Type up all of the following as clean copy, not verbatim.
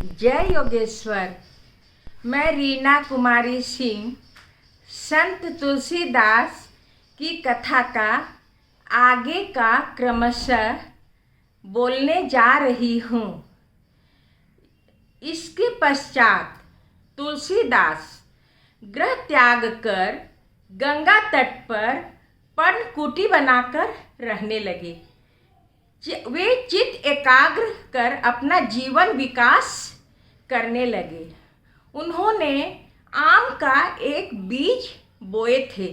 जय योगेश्वर। मैं रीना कुमारी सिंह संत तुलसीदास की कथा का आगे का क्रमशः बोलने जा रही हूँ। इसके पश्चात तुलसीदास गृह त्याग कर गंगा तट पर पर्णकुटी बनाकर रहने लगे। वे चित्त एकाग्र कर अपना जीवन विकास करने लगे। उन्होंने आम का एक बीज बोए थे।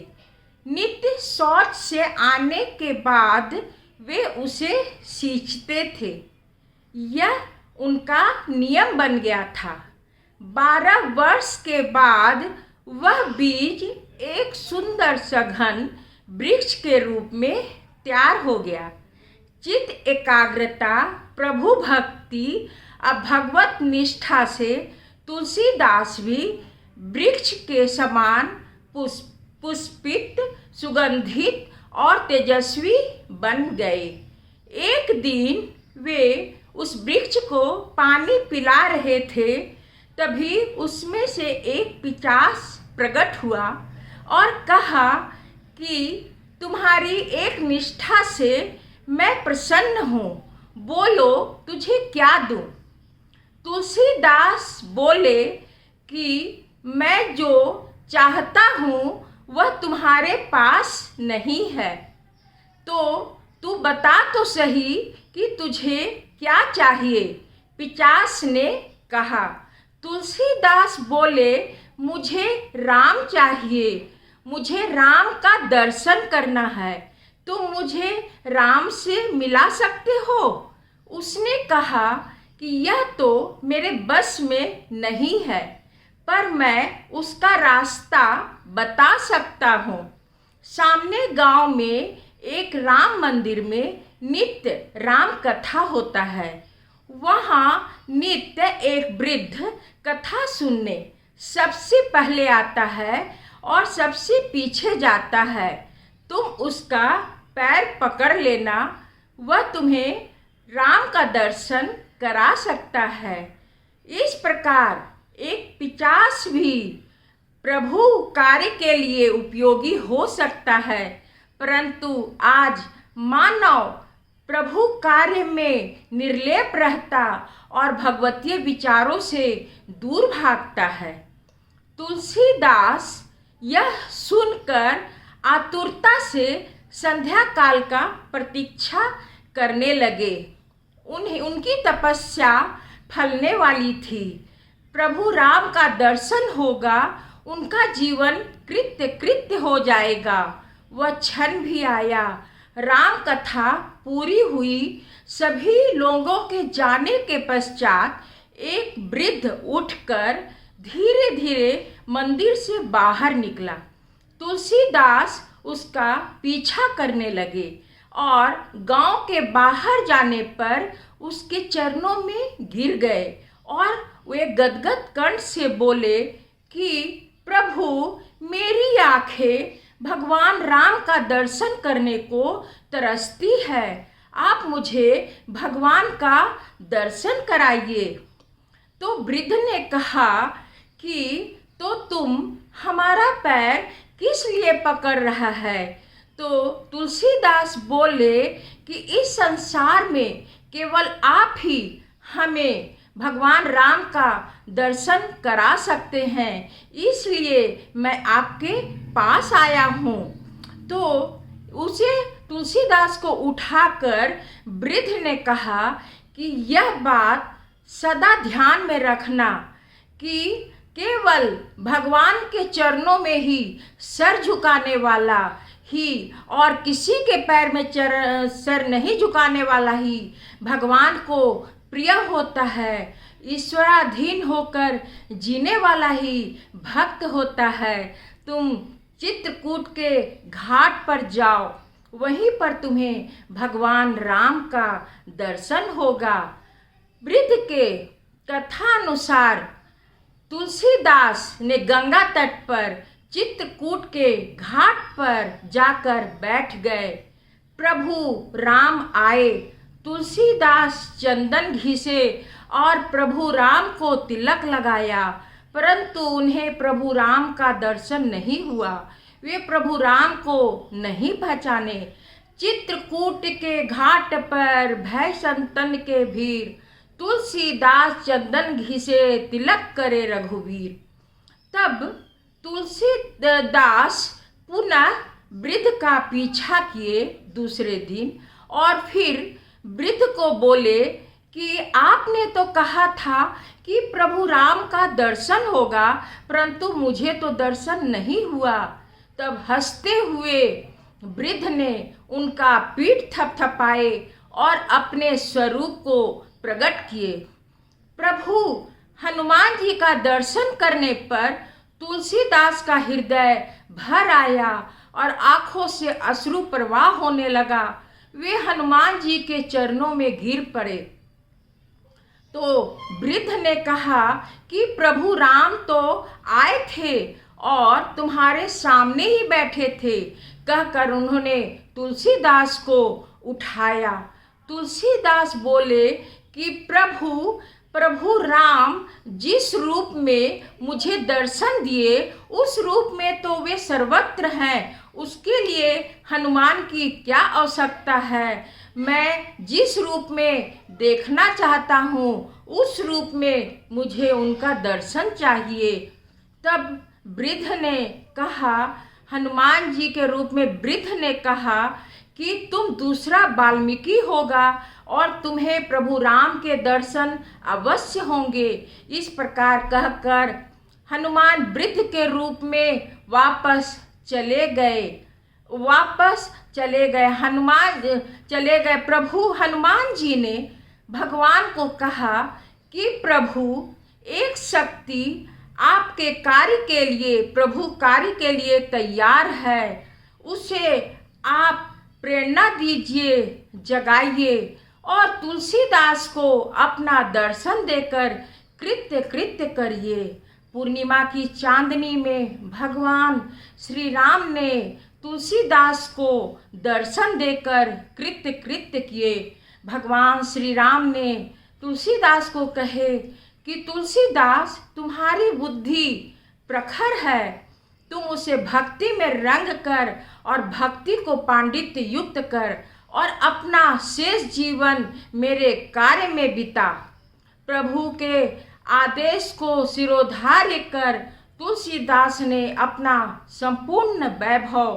नित्य शौच से आने के बाद वे उसे सींचते थे। यह उनका नियम बन गया था। 12 वर्ष के बाद वह बीज एक सुंदर सघन वृक्ष के रूप में तैयार हो गया। चित्त एकाग्रता, प्रभु भक्ति और भगवत निष्ठा से तुलसीदास भी वृक्ष के समान पुष्पित, सुगंधित और तेजस्वी बन गए। एक दिन वे उस वृक्ष को पानी पिला रहे थे, तभी उसमें से एक पिशाच प्रकट हुआ और कहा कि तुम्हारी एक निष्ठा से मैं प्रसन्न हूँ, बोलो तुझे क्या दूँ। तुलसीदास बोले कि मैं जो चाहता हूँ वह तुम्हारे पास नहीं है, तो तू बता तो सही कि तुझे क्या चाहिए। पिशाच ने कहा। तुलसीदास बोले, मुझे राम चाहिए, मुझे राम का दर्शन करना है, तुम मुझे राम से मिला सकते हो। उसने कहा कि यह तो मेरे बस में नहीं है, पर मैं उसका रास्ता बता सकता हूँ। सामने गांव में एक राम मंदिर में नित्य राम कथा होता है। वहाँ नित्य एक वृद्ध कथा सुनने सबसे पहले आता है और सबसे पीछे जाता है। तुम उसका पैर पकड़ लेना, वह तुम्हें राम का दर्शन करा सकता है। इस प्रकार एक पिशाच भी प्रभु कार्य के लिए उपयोगी हो सकता है, परंतु आज मानव प्रभु कार्य में निर्लेप रहता और भगवतीय विचारों से दूर भागता है। तुलसीदास यह सुनकर आतुरता से संध्या काल का प्रतीक्षा करने लगे। उनकी तपस्या फलने वाली थी। प्रभु राम का दर्शन होगा, उनका जीवन कृत्य हो जाएगा। वह क्षण भी आया। राम कथा पूरी हुई। सभी लोगों के जाने के पश्चात एक वृद्ध उठकर धीरे धीरे मंदिर से बाहर निकला। तुलसीदास उसका पीछा करने लगे और गांव के बाहर जाने पर उसके चरणों में गिर गए और वे गदगद कंठ से बोले कि प्रभु, मेरी आंखें भगवान राम का दर्शन करने को तरसती है। आप मुझे भगवान का दर्शन कराइए। तो वृद्ध ने कहा कि तो तुम हमारा पैर किस लिए पकड़ रहा है। तो तुलसीदास बोले कि इस संसार में केवल आप ही हमें भगवान राम का दर्शन करा सकते हैं, इसलिए मैं आपके पास आया हूँ। तो उसे तुलसीदास को उठाकर वृद्ध ने कहा कि यह बात सदा ध्यान में रखना कि केवल भगवान के चरणों में ही सर झुकाने वाला ही और किसी के पैर में सर नहीं झुकाने वाला ही भगवान को प्रिय होता है। ईश्वराधीन होकर जीने वाला ही भक्त होता है। तुम चित्रकूट के घाट पर जाओ, वहीं पर तुम्हें भगवान राम का दर्शन होगा। वृद्ध के कथानुसार तुलसीदास ने गंगा तट पर चित्रकूट के घाट पर जाकर बैठ गए। प्रभु राम आए। तुलसीदास चंदन घिसे और प्रभु राम को तिलक लगाया, परंतु उन्हें प्रभु राम का दर्शन नहीं हुआ। वे प्रभु राम को नहीं पहचाने। चित्रकूट के घाट पर भय संतन के भीर, तुलसीदास चंदन घिसे तिलक करे रघुवीर। तब तुलसीदास पुनः वृद्ध का पीछा किए दूसरे दिन, और फिर वृद्ध को बोले कि आपने तो कहा था कि प्रभु राम का दर्शन होगा, परंतु मुझे तो दर्शन नहीं हुआ। तब हंसते हुए वृद्ध ने उनका पीठ थपथपाए और अपने स्वरूप को प्रकट किए। प्रभु हनुमान जी का दर्शन करने पर तुलसीदास का हृदय भर आया और आंखों से अश्रु प्रवाह होने लगा। वे हनुमान जी के चरणों में गिर पड़े। तो वृद्ध ने कहा कि प्रभु राम तो आए थे और तुम्हारे सामने ही बैठे थे। कहकर उन्होंने तुलसीदास को उठाया। तुलसीदास बोले कि प्रभु राम जिस रूप में मुझे दर्शन दिए, उस रूप में तो वे सर्वत्र हैं। उसके लिए हनुमान की क्या आवश्यकता है? मैं जिस रूप में देखना चाहता हूँ, उस रूप में मुझे उनका दर्शन चाहिए। तब वृद्ध ने कहा, हनुमान जी के रूप में वृद्ध ने कहा कि तुम दूसरा वाल्मीकि होगा और तुम्हें प्रभु राम के दर्शन अवश्य होंगे। इस प्रकार कहकर हनुमान वृद्ध के रूप में वापस चले गए। प्रभु हनुमान जी ने भगवान को कहा कि प्रभु, एक शक्ति आपके कार्य के लिए, प्रभु कार्य के लिए तैयार है, उसे आप प्रेरणा दीजिए, जगाइए और तुलसीदास को अपना दर्शन देकर कृत्य करिए। पूर्णिमा की चांदनी में भगवान श्री राम ने तुलसीदास को दर्शन देकर कृत्य किए। भगवान श्री राम ने तुलसीदास को कहे कि तुलसीदास, तुम्हारी बुद्धि प्रखर है, तुम उसे भक्ति में रंग कर और भक्ति को पांडित्य युक्त कर और अपना शेष जीवन मेरे कार्य में बिता। प्रभु के आदेश को शिरोधार्य कर तुलसीदास ने अपना संपूर्ण वैभव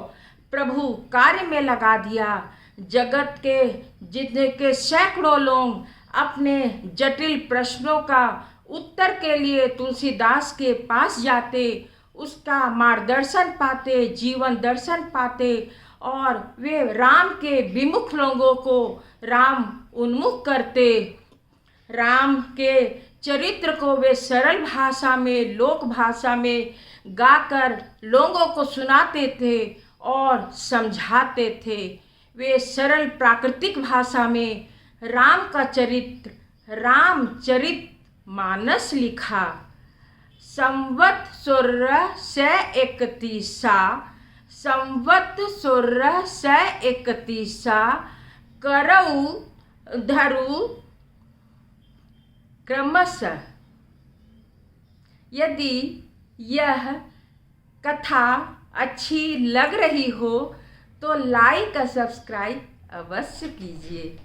प्रभु कार्य में लगा दिया। जगत के जितने सैकड़ों लोग अपने जटिल प्रश्नों का उत्तर के लिए तुलसीदास के पास जाते, उसका मार्गदर्शन पाते, जीवन दर्शन पाते और वे राम के विमुख लोगों को राम उन्मुख करते। राम के चरित्र को वे सरल भाषा में, लोक भाषा में गाकर लोगों को सुनाते थे और समझाते थे। वे सरल प्राकृतिक भाषा में राम का चरित्र, रामचरित मानस लिखा। संवत 1631 करऊ धरु क्रमशः। यदि यह कथा अच्छी लग रही हो तो लाइक और सब्सक्राइब अवश्य कीजिए।